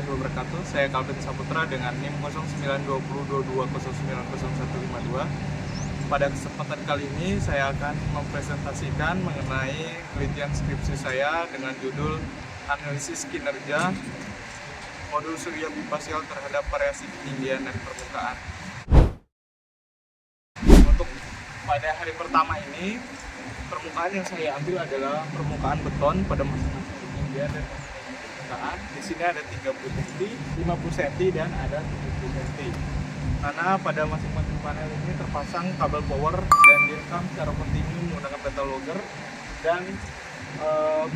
warahmatullahi wabarakatuh. Saya Calvin Saputra dengan NIM 092022090152. Pada kesempatan kali ini saya akan mempresentasikan mengenai penelitian skripsi saya dengan judul Analisis Kinerja Modul Surya Biparsial terhadap variasi ketinggian dan permukaan. Untuk pada hari pertama ini, permukaan yang saya ambil adalah permukaan beton pada masing-masing ketinggian dan permukaan. Di sini ada 30 cm, 50 cm, dan ada 70 cm. Karena pada masing-masing panel ini terpasang kabel power dan direkam secara kontinu menggunakan data logger, dan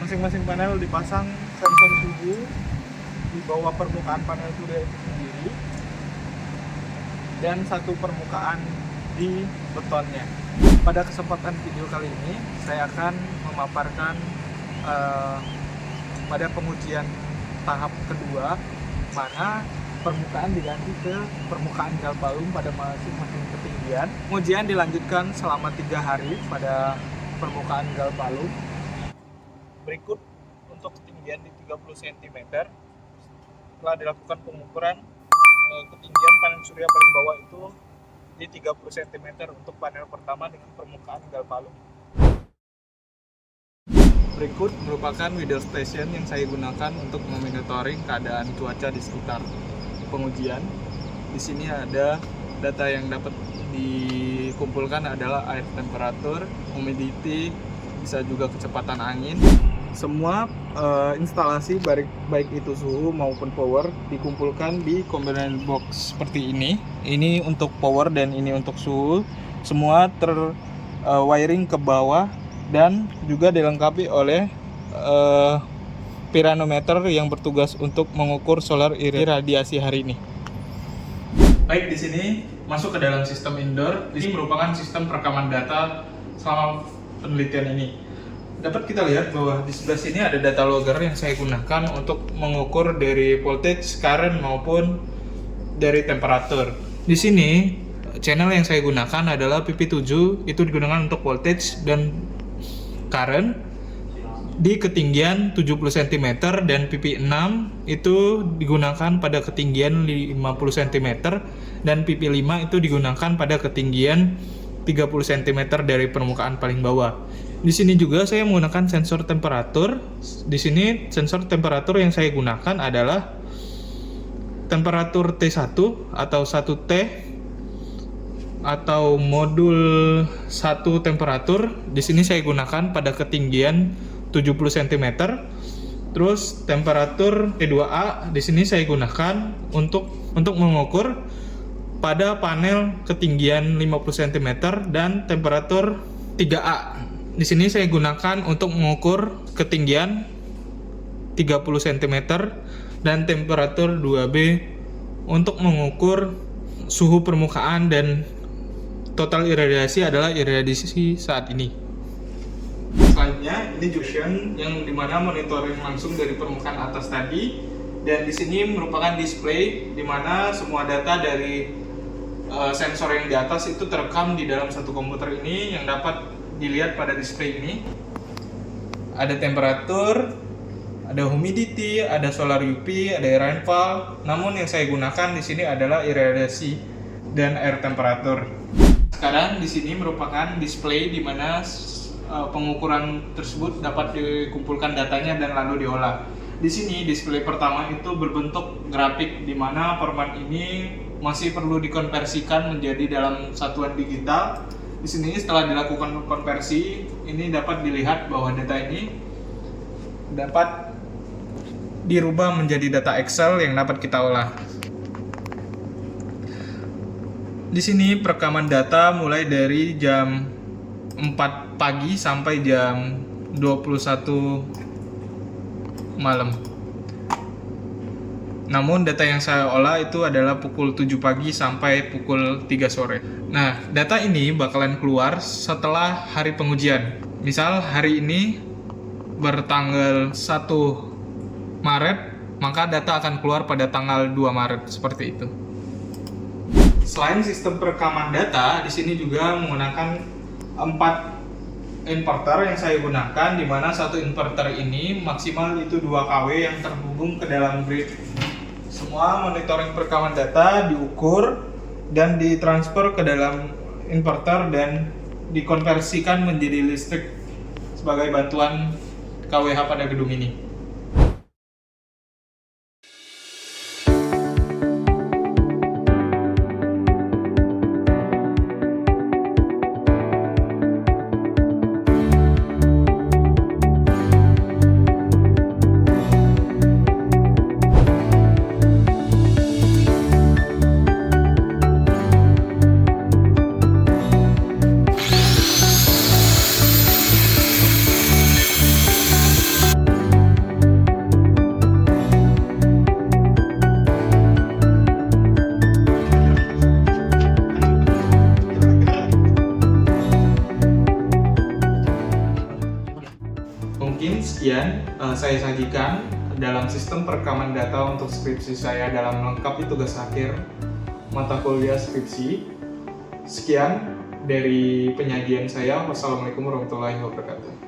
masing-masing panel dipasang sensor suhu di bawah permukaan panel surya itu sendiri dan satu permukaan di betonnya. Pada kesempatan video kali ini saya akan memaparkan pada pengujian tahap kedua, mana permukaan diganti ke permukaan galvalum pada masing-masing ketinggian. Pengujian dilanjutkan selama 3 hari pada permukaan galvalum. Berikut untuk ketinggian di 30 cm telah dilakukan pengukuran ketinggian panel surya paling bawah itu di 30 cm untuk panel pertama dengan permukaan galvalum. Berikut merupakan weather station yang saya gunakan untuk memonitoring keadaan cuaca di sekitar pengujian. Di sini ada data yang dapat dikumpulkan adalah air temperatur, humidity, bisa juga kecepatan angin. Semua instalasi baik itu suhu maupun power dikumpulkan di combiner box seperti ini. Ini untuk power dan ini untuk suhu. Semua wiring ke bawah dan juga dilengkapi oleh piranometer yang bertugas untuk mengukur solar irradiasi hari ini. Baik, di sini masuk ke dalam sistem indoor. Ini merupakan sistem perekaman data selama penelitian ini. Dapat kita lihat bahwa di sebelah sini ada data logger yang saya gunakan untuk mengukur dari voltage, current maupun dari temperatur. Di sini channel yang saya gunakan adalah PP7, itu digunakan untuk voltage dan current di ketinggian 70 cm, dan PP6 itu digunakan pada ketinggian 50 cm, dan PP5 itu digunakan pada ketinggian 30 cm dari permukaan paling bawah. Di sini juga saya menggunakan sensor temperatur. Di sini sensor temperatur yang saya gunakan adalah temperatur T1 atau 1T atau modul 1 temperatur. Di sini saya gunakan pada ketinggian 70 cm. Terus temperatur T2A di sini saya gunakan untuk mengukur pada panel ketinggian 50 cm dan temperatur 3A. Di sini saya gunakan untuk mengukur ketinggian 30 cm dan temperatur 2B untuk mengukur suhu permukaan, dan total irradiasi adalah irradiasi saat ini. Selanjutnya ini junction yang dimana monitoring langsung dari permukaan atas tadi, dan di sini merupakan display dimana semua data dari sensor yang di atas itu terekam di dalam satu komputer ini yang dapat dilihat pada display ini. Ada temperatur, ada humidity, ada solar UV, ada rainfall. Namun yang saya gunakan di sini adalah irradiasi dan air temperatur. Sekarang di sini merupakan display di mana pengukuran tersebut dapat dikumpulkan datanya dan lalu diolah. Di sini display pertama itu berbentuk grafik di mana format ini masih perlu dikonversikan menjadi dalam satuan digital. Di sini setelah dilakukan konversi, ini dapat dilihat bahwa data ini dapat dirubah menjadi data Excel yang dapat kita olah. Di sini perekaman data mulai dari jam 4 pagi sampai jam 21 malam. Namun data yang saya olah itu adalah pukul 7 pagi sampai pukul 3 sore. Nah, data ini bakalan keluar setelah hari pengujian. Misal hari ini bertanggal 1 Maret, maka data akan keluar pada tanggal 2 Maret, seperti itu. Selain sistem perekaman data, di sini juga menggunakan 4 inverter yang saya gunakan, di mana satu inverter ini maksimal itu 2 kW yang terhubung ke dalam grid Semua monitoring perekaman data diukur dan ditransfer ke dalam inverter dan dikonversikan menjadi listrik sebagai bantuan KWH pada gedung ini. Mungkin sekian saya sajikan dalam sistem perekaman data untuk skripsi saya dalam melengkapi tugas akhir mata kuliah skripsi. Sekian dari penyajian saya. Wassalamualaikum warahmatullahi wabarakatuh.